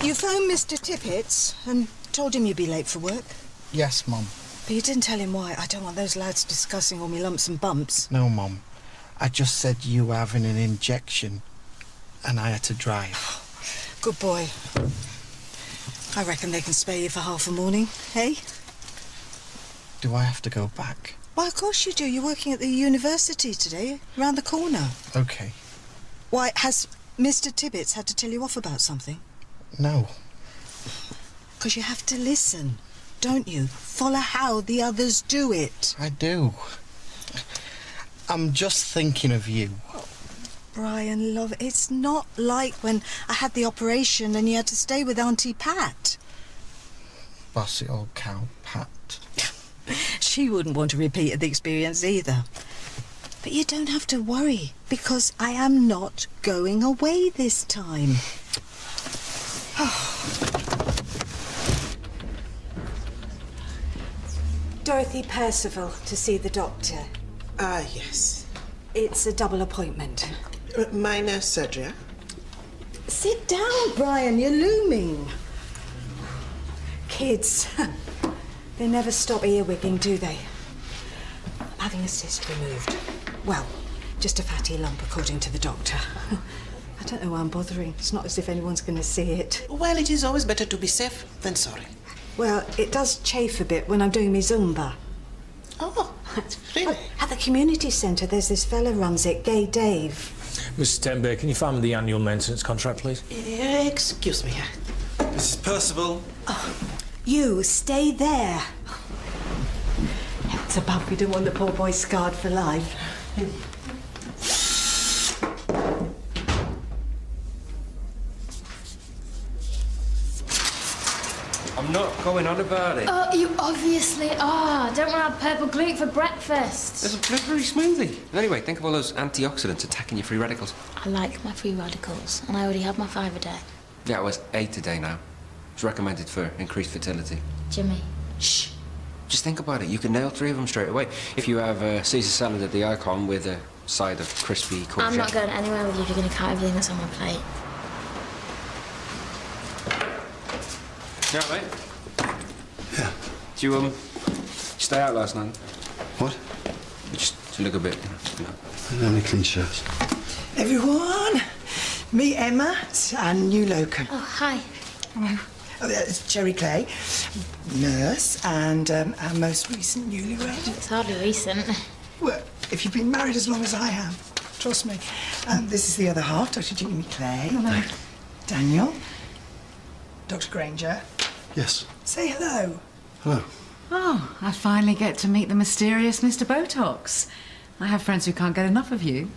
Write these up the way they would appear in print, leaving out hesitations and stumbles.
You phoned Mr. Tippett's and told him you'd be late for work? Yes, Mum. But you didn't tell him why. I don't want those lads discussing all me lumps and bumps. No, Mum. I just said you were having an injection and I had to drive. Good boy. I reckon they can spare you for half a morning, hey? Do I have to go back? Why, of course you do. You're working at the university today, round the corner. OK. Why, has Mr. Tibbetts had to tell you off about something? No. Because you have to listen, don't you? Follow how the others do it. I do. I'm just thinking of you. Brian, love, it's not like when I had the operation and you had to stay with Auntie Pat. Bossy old cow, Pat. She wouldn't want to repeat the experience either. But you don't have to worry, because I am not going away this time. Dorothy Percival to see the doctor. Yes. It's a double appointment. Minor surgery. Sit down, Brian, you're looming. Kids, they never stop earwigging, do they? I'm having a cyst removed. Well, just a fatty lump, according to the doctor. I don't know why I'm bothering. It's not as if anyone's going to see it. Well, it is always better to be safe than sorry. Well, it does chafe a bit when I'm doing my Zumba. Oh, really? At the community centre, there's this fella runs it, Gay Dave. Mrs. Tenberg, can you find me the annual maintenance contract, please? Excuse me. Mrs. Percival. Oh, you stay there. It's a bump. We don't want the poor boy scarred for life. I'm not going on about it. Oh, you obviously are. Don't want to have purple glute for breakfast. There's a blueberry smoothie. Anyway, think of all those antioxidants attacking your free radicals. I like my free radicals, and I already have my 5 a day. Yeah, well, it's 8 a day now. It's recommended for increased fertility. Jimmy. Shh. Just think about it. You can nail 3 of them straight away. If you have Caesar salad at the Icon with a side of crispy courgette. I'm not going anywhere with you if you're going to count everything that's on my plate. Yeah, mate. Yeah. Did you stay out last night? What? Just to look a bit, you know. I don't have any clean shirts. Everyone, meet Emma, our new locum. Oh, hi. Hello. Oh, it's Cherry Clay, nurse, and our most recent newlywed. It's hardly recent. Well, if you've been married as long as I have, trust me. This is the other half, Dr. Jamie Clay. Hello. Daniel. Dr. Granger. Yes. Say hello. Hello. Oh, I finally get to meet the mysterious Mr. Botox. I have friends who can't get enough of you.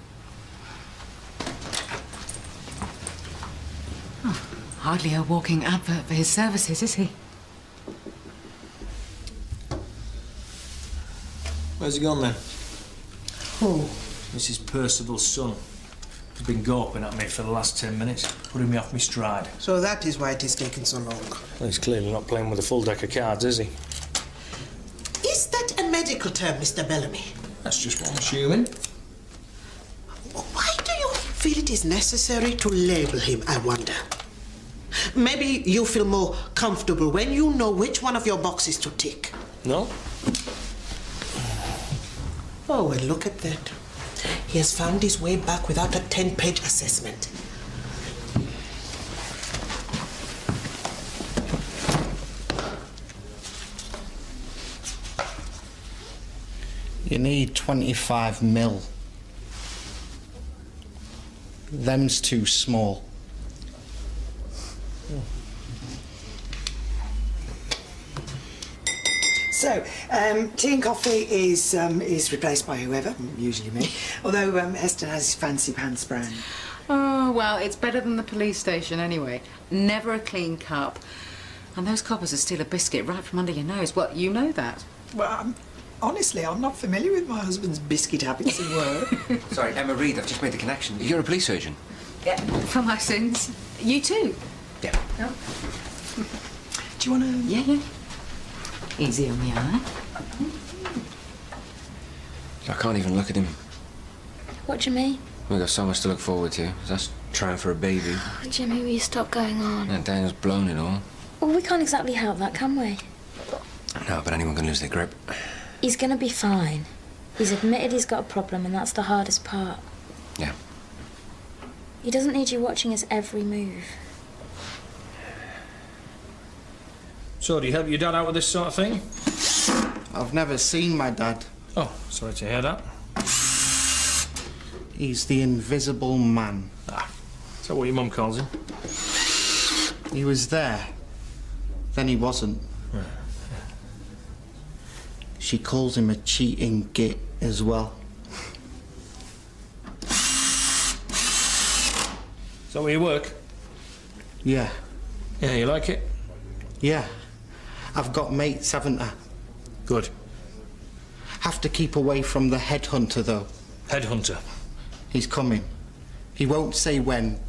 Oh, hardly a walking advert for his services, is he? Where's he gone then? Who? Mrs. Percival's son. He's been gawping at me for the last 10 minutes, putting me off my stride. So that is why it is taking so long. Well, he's clearly not playing with a full deck of cards, is he? Is that a medical term, Mr. Bellamy? That's just what I'm assuming. Why do you feel it is necessary to label him, I wonder? Maybe you feel more comfortable when you know which one of your boxes to tick. No? Oh, well, look at that. He has found his way back without a 10-page assessment. You need 25 mil. Them's too small. So, tea and coffee is replaced by whoever, usually me. Although Heston has his fancy pants brand. Oh, well, it's better than the police station anyway. Never a clean cup. And those coppers will steal a biscuit right from under your nose. Well, you know that. Well, honestly, I'm not familiar with my husband's biscuit habits at work. Sorry, Emma Reed, I've just made the connection. You're a police surgeon? Yeah, for my sins. You too? Yeah. Oh. Do you want to... Yeah. Easy on the eye. I can't even look at him. What do you mean? We've got so much to look forward to. That's trying for a baby. Oh, Jimmy, will you stop going on? And Daniel's blown it all. Well, we can't exactly help that, can we? No, but anyone can lose their grip. He's gonna be fine. He's admitted he's got a problem, and that's the hardest part. Yeah. He doesn't need you watching his every move. So, do you help your dad out with this sort of thing? I've never seen my dad. Oh, sorry to hear that. He's the invisible man. Ah, is that what your mum calls him? He was there. Then he wasn't. She calls him a cheating git as well. Is that where you work? Yeah. Yeah, you like it? Yeah. I've got mates, haven't I? Good. Have to keep away from the headhunter, though. Headhunter. He's coming. He won't say when.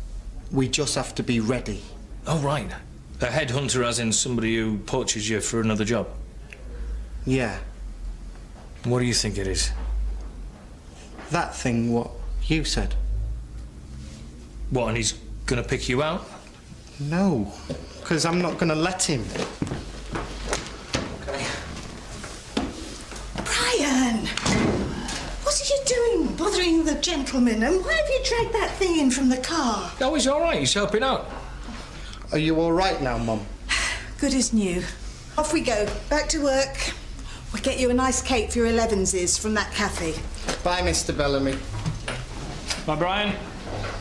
We just have to be ready. Oh, right. A headhunter as in somebody who poaches you for another job? Yeah. What do you think it is? That thing what you said. What, and he's gonna pick you out? No, because I'm not going to let him. Brian! What are you doing, bothering the gentleman? And why have you dragged that thing in from the car? Oh, he's all right. He's helping out. Are you all right now, Mum? Good as new. Off we go. Back to work. We'll get you a nice cake for your 11s from that cafe. Bye, Mr. Bellamy. Bye, Brian.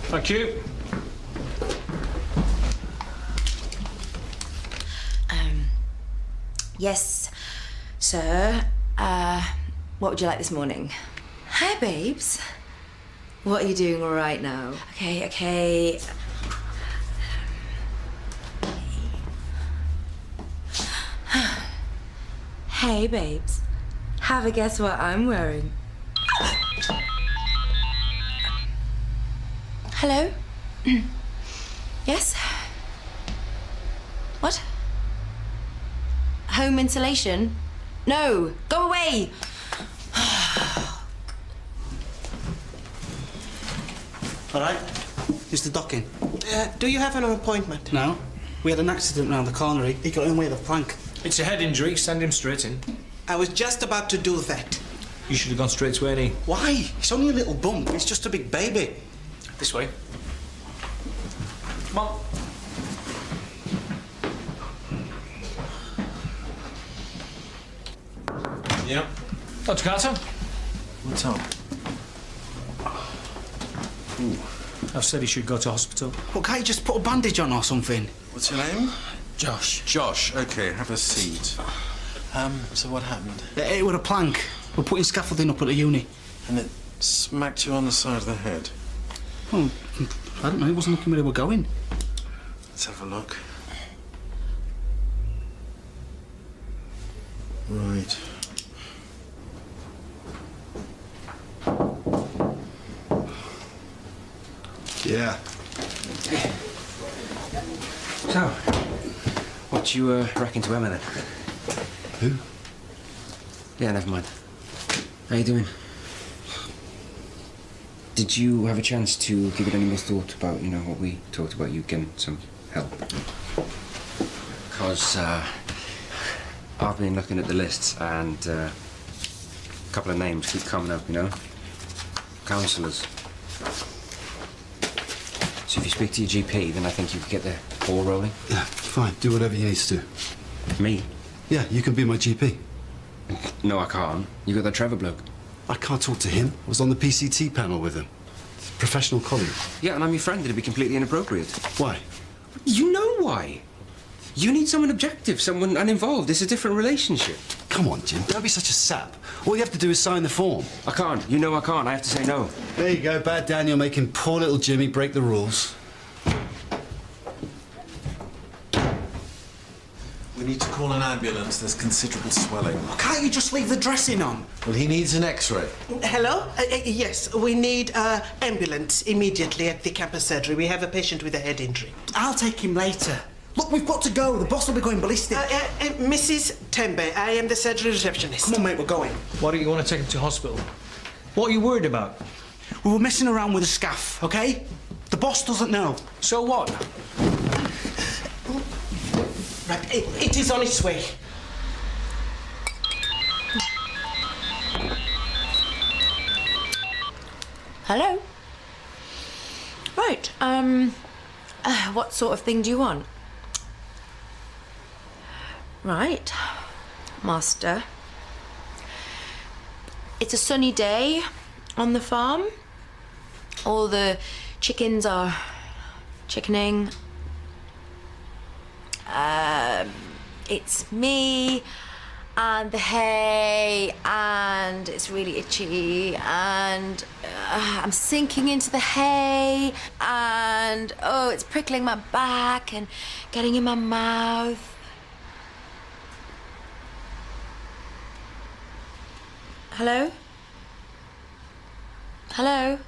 Thank you. Yes, sir. What would you like this morning? Hi, babes. What are you doing right now? Okay. Hey, babes. Have a guess what I'm wearing. Hello? Yes? What? Home insulation? No! Go away! All right. Is the doc in? Do you have an appointment? No. We had an accident round the corner. He got in with a plank. It's a head injury. Send him straight in. I was just about to do that. You should have gone straight to A&E. Why? It's only a little bump. It's just a big baby. This way. Come on. Yeah. Dr. Carter? What's up? Ooh. I've said he should go to hospital. Well, can't you just put a bandage on or something? What's your name? Josh. Josh. Okay, have a seat. So what happened? It was a plank. We're putting scaffolding up at the uni. And it smacked you on the side of the head? Oh, I don't know. He wasn't looking where they were going. Let's have a look. Right. Yeah. So, what you reckon to Emma then? Who? Yeah, never mind. How you doing? Did you have a chance to give it any more thought about, what we talked about, you getting some help? Because, I've been looking at the lists and, a couple of names keep coming up, Counsellors. So if you speak to your GP, then I think you could get the ball rolling. Yeah, fine. Do whatever you need to do. Me? Yeah, you can be my GP. No, I can't. You got that Trevor bloke. I can't talk to him. I was on the PCT panel with him. Professional colleague. Yeah, and I'm your friend. It'd be completely inappropriate. Why? You know why. You need someone objective, someone uninvolved. It's a different relationship. Come on, Jim. Don't be such a sap. All you have to do is sign the form. I can't. You know I can't. I have to say no. There you go. Bad Daniel making poor little Jimmy break the rules. We need to call an ambulance. There's considerable swelling. Well, can't you just leave the dressing on? Well, he needs an X-ray. Hello? Yes, we need an ambulance immediately at the campus surgery. We have a patient with a head injury. I'll take him later. Look, we've got to go. The boss will be going ballistic. Mrs. Tembe, I am the surgery receptionist. Come on, mate, we're going. Why don't you want to take him to hospital? What are you worried about? We were messing around with a scaff, okay? The boss doesn't know. So what? Right, it is on its way. Hello? Right, what sort of thing do you want? Right, master. It's a sunny day on the farm. All the chickens are chickening. It's me and the hay, and it's really itchy, and I'm sinking into the hay, and oh, it's prickling my back and getting in my mouth. Hello? Hello?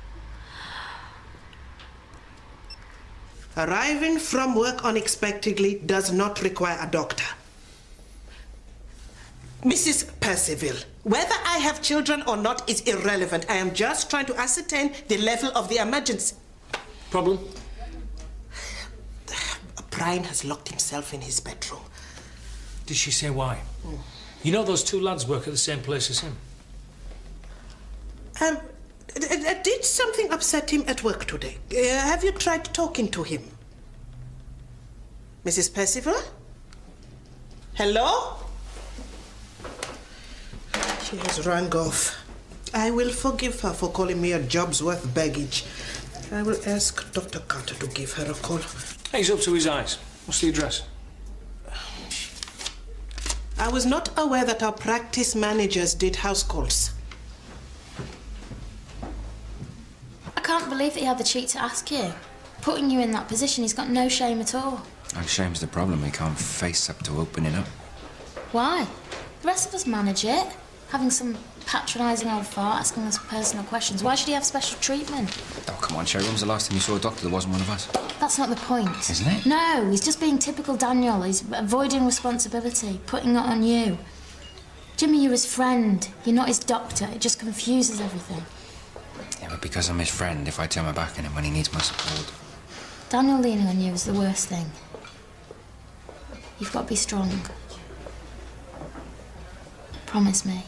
Arriving from work unexpectedly does not require a doctor. Mrs. Percival, whether I have children or not is irrelevant. I am just trying to ascertain the level of the emergency. Problem? Brian has locked himself in his bedroom. Did she say why? You know those two lads work at the same place as him. Did something upset him at work today? Have you tried talking to him? Mrs. Percival? Hello? She has rang off. I will forgive her for calling me a job's worth baggage. I will ask Dr. Carter to give her a call. He's up to his eyes. What's the address? I was not aware that our practice managers did house calls. I can't believe that he had the cheek to ask you. Putting you in that position, he's got no shame at all. Like, shame's the problem. He can't face up to opening up. Why? The rest of us manage it. Having some patronising old fart asking us personal questions. Why should he have special treatment? Oh, come on, Sherry. When was the last time you saw a doctor that wasn't one of us? That's not the point. Isn't it? No, he's just being typical Daniel. He's avoiding responsibility, putting it on you. Jimmy, you're his friend. You're not his doctor. It just confuses everything. Yeah, but because I'm his friend, if I turn my back on him when he needs my support... Daniel leaning on you is the worst thing. You've got to be strong. Promise me.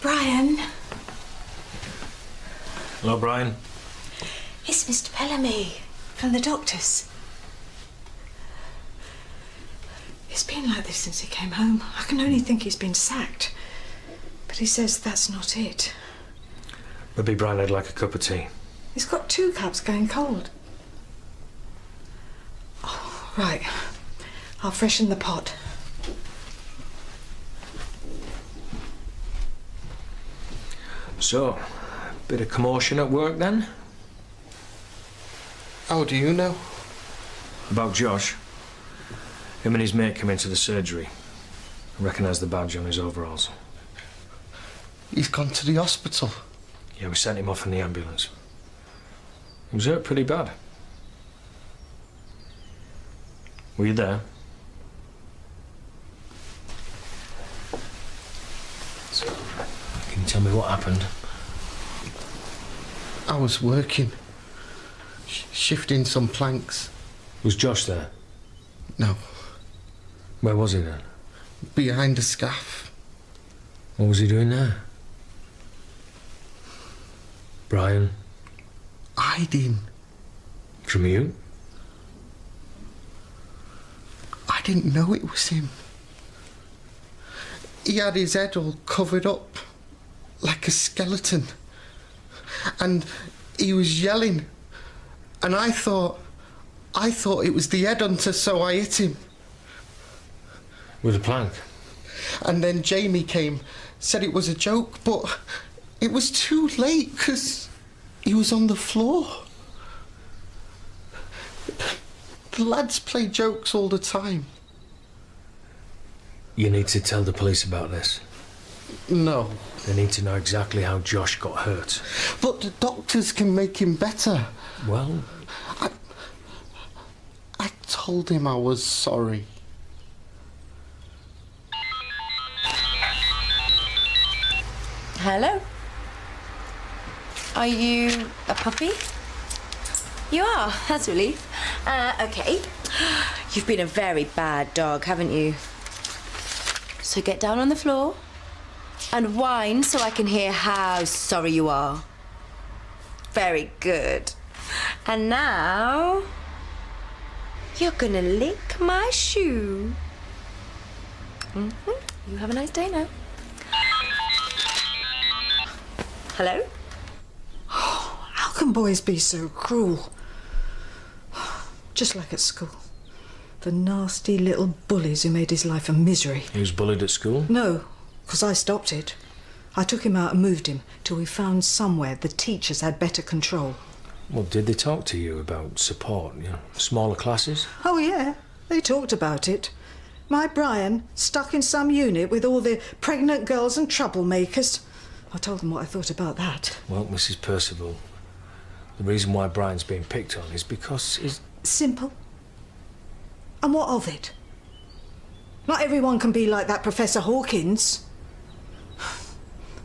Brian, Hello, Brian. it's Mr. Bellamy from the doctors. It's been like this since he came home. I can only think he's been sacked. But he says that's not it. Maybe Brian would like a cup of tea. He's got 2 cups going cold. Oh, right. I'll freshen the pot. So, bit of commotion at work then? How do you know? About Josh. Him and his mate came into the surgery. I recognise the badge on his overalls. He's gone to the hospital. Yeah, we sent him off in the ambulance. He was hurt pretty bad. Were you there? So, can you tell me what happened? I was working, shifting some planks. Was Josh there? No, Where was he then? behind the scaff. What was he doing there? Brian? Hiding. From you? I didn't know it was him. He had his head all covered up like a skeleton. And he was yelling. And I thought it was the headhunter, so I hit him. With a plank? And then Jamie came, said it was a joke, but it was too late because he was on the floor. The lads play jokes all the time. You need to tell the police about this. No. They need to know exactly how Josh got hurt. But the doctors can make him better. Well, I told him I was sorry. Hello? Are you a puppy? You are? That's a relief. Okay. You've been a very bad dog, haven't you? So get down on the floor and whine so I can hear how sorry you are. Very good. And now you're gonna lick my shoe. You have a nice day now. Hello? How can boys be so cruel? Just like at school. The nasty little bullies who made his life a misery. He was bullied at school? No, because I stopped it. I took him out and moved him till we found somewhere the teachers had better control. Well, did they talk to you about support, smaller classes? Oh, yeah, they talked about it. My Brian stuck in some unit with all the pregnant girls and troublemakers. I told them what I thought about that. Well, Mrs. Percival, the reason why Brian's being picked on is because he's... Simple. And what of it? Not everyone can be like that Professor Hawkins.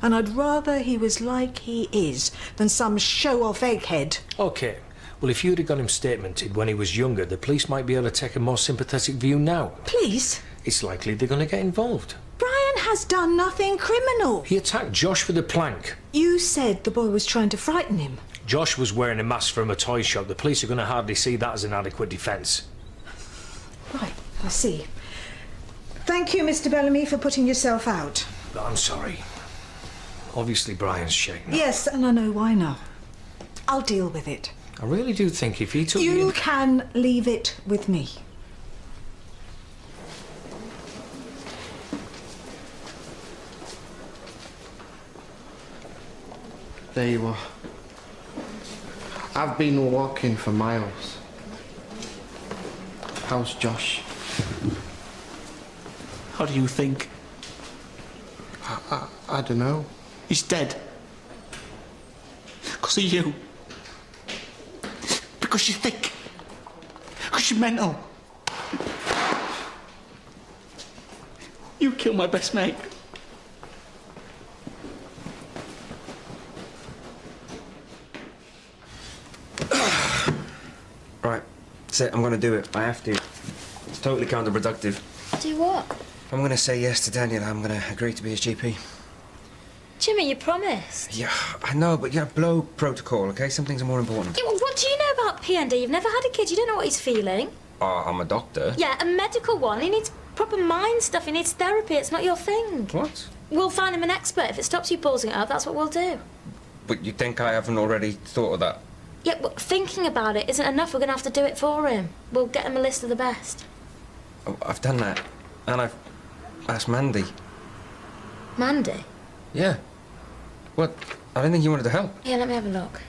And I'd rather he was like he is than some show-off egghead. OK. Well, if you'd have got him statemented when he was younger, the police might be able to take a more sympathetic view now. Please? It's likely they're going to get involved. Brian has done nothing criminal. He attacked Josh with a plank. You said the boy was trying to frighten him. Josh was wearing a mask from a toy shop. The police are going to hardly see that as an adequate defence. Right, I see. Thank you, Mr. Bellamy, for putting yourself out. But I'm sorry. Obviously, Brian's shaken up. Yes, and I know why now. I'll deal with it. I really do think if he took You can leave it with me. There you are. I've been walking for miles. How's Josh? How do you think? I don't know. He's dead. Because of you. Because you're thick. Because you're mental. You killed my best mate. Right, that's it. I'm going to do it. I have to. It's totally counterproductive. Do what? I'm going to say yes to Daniel. I'm going to agree to be his GP. Jimmy, you promised. Yeah, I know, but blow protocol, okay? Some things are more important. Yeah, well, what do you know about PND? You've never had a kid. You don't know what he's feeling. I'm a doctor. Yeah, a medical one. He needs proper mind stuff. He needs therapy. It's not your thing. What? We'll find him an expert. If it stops you pausing it up, that's what we'll do. But you think I haven't already thought of that? Yeah, well, thinking about it isn't enough. We're going to have to do it for him. We'll get him a list of the best. Oh, I've done that. And I've asked Mandy. Mandy? Yeah. What? I didn't think you wanted to help. Yeah, let me have a look.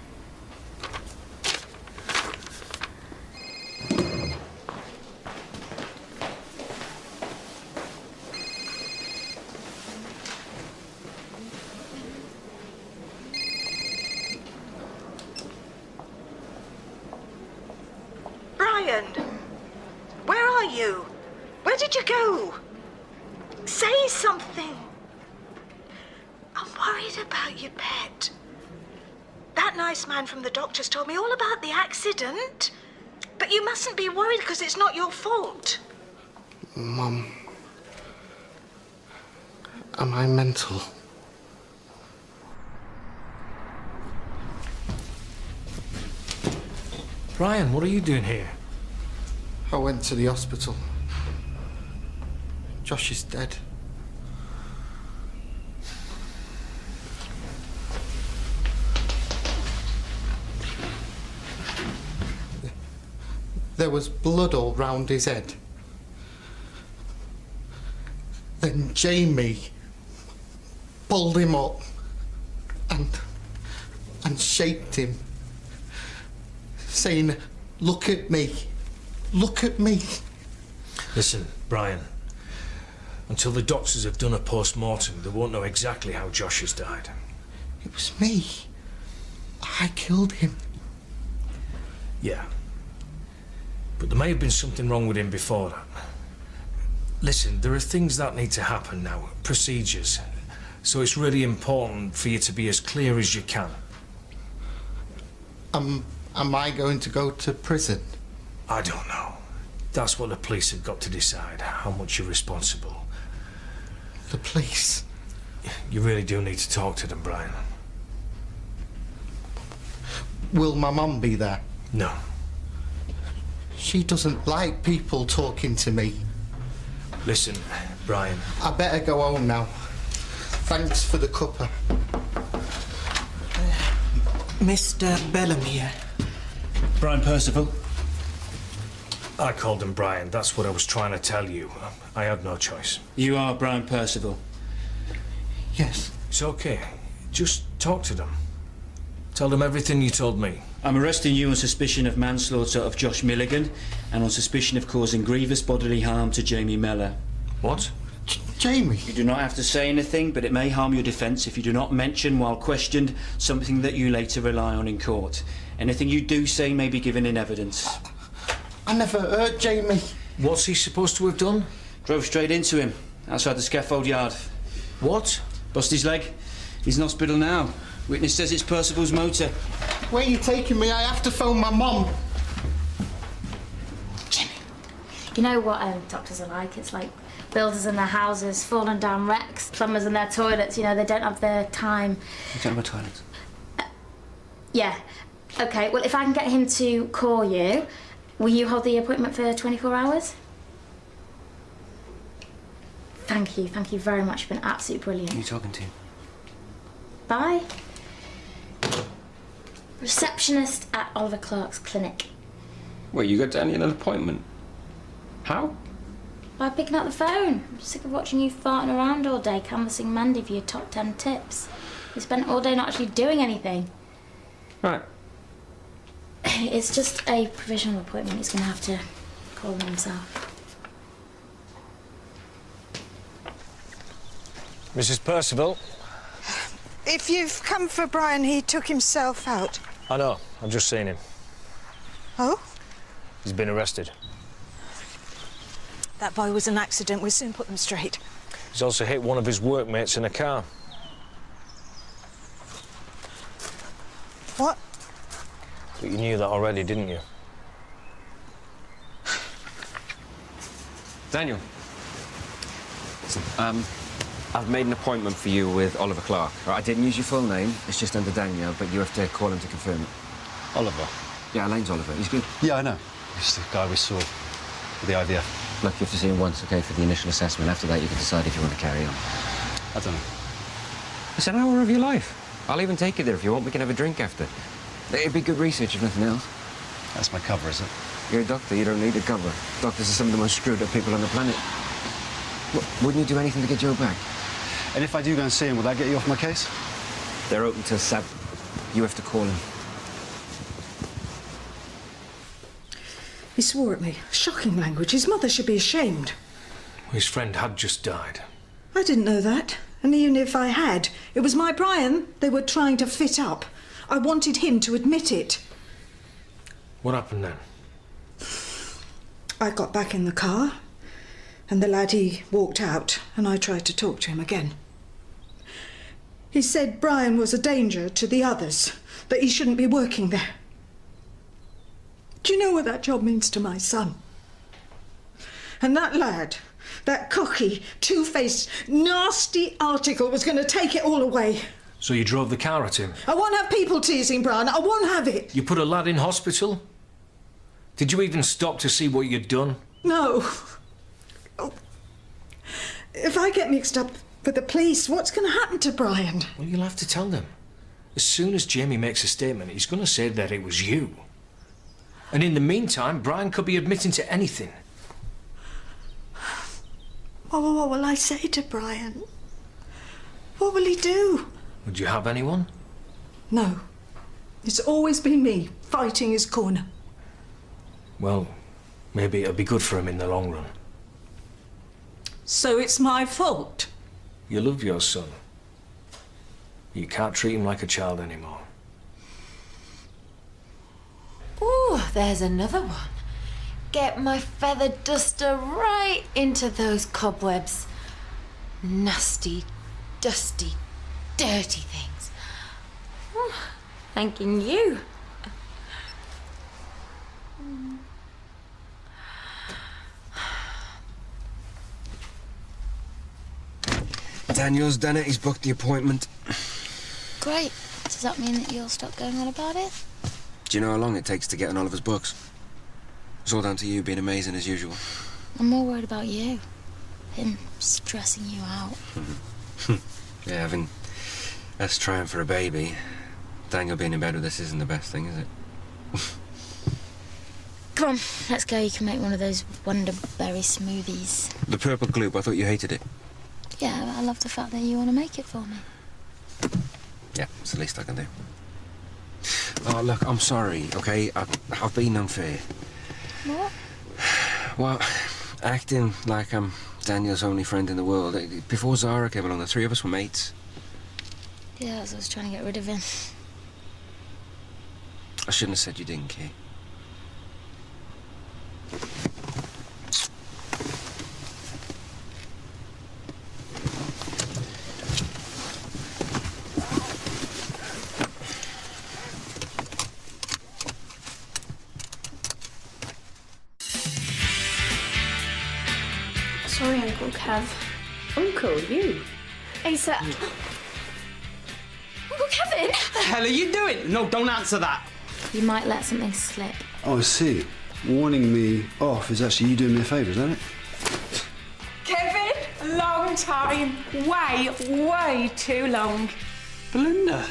Brian, where are you? Where did you go? Say something. I'm worried about your pet. That nice man from the doctors told me all about the accident. But you mustn't be worried because it's not your fault. Mum, am I mental? Brian, what are you doing here? I went to the hospital. Josh is dead. There was blood all round his head. Then Jamie pulled him up and shaked him, saying, "Look at me, look at me." Listen, Brian, Until the doctors have done a post-mortem, they won't know exactly how Josh has died. It was me. I killed him. Yeah. But there may have been something wrong with him before that. Listen, there are things that need to happen now, procedures. So it's really important for you to be as clear as you can. Am I going to go to prison? I don't know. That's what the police have got to decide, how much you're responsible. The police? You really do need to talk to them, Brian. Will my mum be there? No. She doesn't like people talking to me. Listen, Brian. I better go home now. Thanks for the cuppa. Mr. Bellamy. Brian Percival. I called him Brian. That's what I was trying to tell you. I had no choice. You are Brian Percival. Yes. It's okay. Just talk to them. Tell them everything you told me. I'm arresting you on suspicion of manslaughter of Josh Milligan and on suspicion of causing grievous bodily harm to Jamie Mellor. What? Jamie? You do not have to say anything, but it may harm your defence if you do not mention while questioned something that you later rely on in court. Anything you do say may be given in evidence. I never hurt Jamie. What's he supposed to have done? Drove straight into him, outside the scaffold yard. What? Bust his leg. He's in hospital now. Witness says it's Percival's motor. Where are you taking me? I have to phone my mum. Jimmy. You know what doctors are like? It's like builders in their houses, falling down wrecks, plumbers in their toilets, you know, they don't have their time. You don't have a toilet? Yeah. Okay, well, if I can get him to call you, will you hold the appointment for 24 hours? Thank you very much. You've been absolutely brilliant. Who are you talking to? Bye. Receptionist at Oliver Clark's clinic. Wait, you got Daniel an appointment? How? By picking up the phone. I'm sick of watching you farting around all day, canvassing Mandy for your top 10 tips. You spent all day not actually doing anything. Right. It's just a provisional appointment. He's going to have to call them himself. Mrs. Percival? If you've come for Brian, he took himself out. I know. I've just seen him. Oh? He's been arrested. That boy was an accident. We'll soon put them straight. He's also hit one of his workmates in a car. What? But you knew that already, didn't you? Daniel. Listen, I've made an appointment for you with Oliver Clark. Right, I didn't use your full name. It's just under Daniel, but you have to call him to confirm it. Oliver? Yeah, Elaine's Oliver. He's good. Yeah, I know. He's the guy we saw with the IVF. Look, you have to see him once, OK, for the initial assessment. After that, you can decide if you want to carry on. I don't know. It's an hour of your life. I'll even take you there if you want. We can have a drink after. It'd be good research, if nothing else. That's my cover, is it? You're a doctor. You don't need a cover. Doctors are some of the most screwed up people on the planet. Wouldn't you do anything to get Joe back? And if I do go and see him, will that get you off my case? They're open till 7. You have to call him. He swore at me. Shocking language. His mother should be ashamed. His friend had just died. I didn't know that. And even if I had, it was my Brian they were trying to fit up. I wanted him to admit it. What happened then? I got back in the car, and the laddie walked out, and I tried to talk to him again. He said Brian was a danger to the others, that he shouldn't be working there. Do you know what that job means to my son? And that lad, that cocky, two-faced, nasty article was going to take it all away. So you drove the car at him? I won't have people teasing Brian. I won't have it. You put a lad in hospital? Did you even stop to see what you'd done? No. Oh. If I get mixed up with the police, what's going to happen to Brian? Well, you'll have to tell them. As soon as Jamie makes a statement, he's going to say that it was you. And in the meantime, Brian could be admitting to anything. Oh, what will I say to Brian? What will he do? Would you have anyone? No. It's always been me, fighting his corner. Well, maybe it'll be good for him in the long run. So it's my fault? You love your son. You can't treat him like a child anymore. Ooh, there's another one. Get my feather duster right into those cobwebs. Nasty, dusty, dirty things. Oh, thanking you. Daniel's done it. He's booked the appointment. Great. Does that mean that you'll stop going on about it? Do you know how long it takes to get on Oliver's books? It's all down to you being amazing as usual. I'm more worried about you. Him stressing you out. Yeah, having us trying for a baby. Daniel being in bed with us isn't the best thing, is it? Come on, let's go. You can make one of those wonderberry smoothies. The purple gloop, I thought you hated it. Yeah, I love the fact that you want to make it for me. Yeah, it's the least I can do. Oh, look, I'm sorry, okay? I've been unfair. What? Well, acting like I'm Daniel's only friend in the world. Before Zara came along, the three of us were mates. Yeah, as I was trying to get rid of him. I shouldn't have said you didn't care. Sorry, Uncle Kev. Uncle, you? Asa. Uncle Kevin! What the hell are you doing? No, don't answer that. You might let something slip. Oh, I see. Warning me off is actually you doing me a favour, is that it? Kevin, long time. Way too long. Belinda,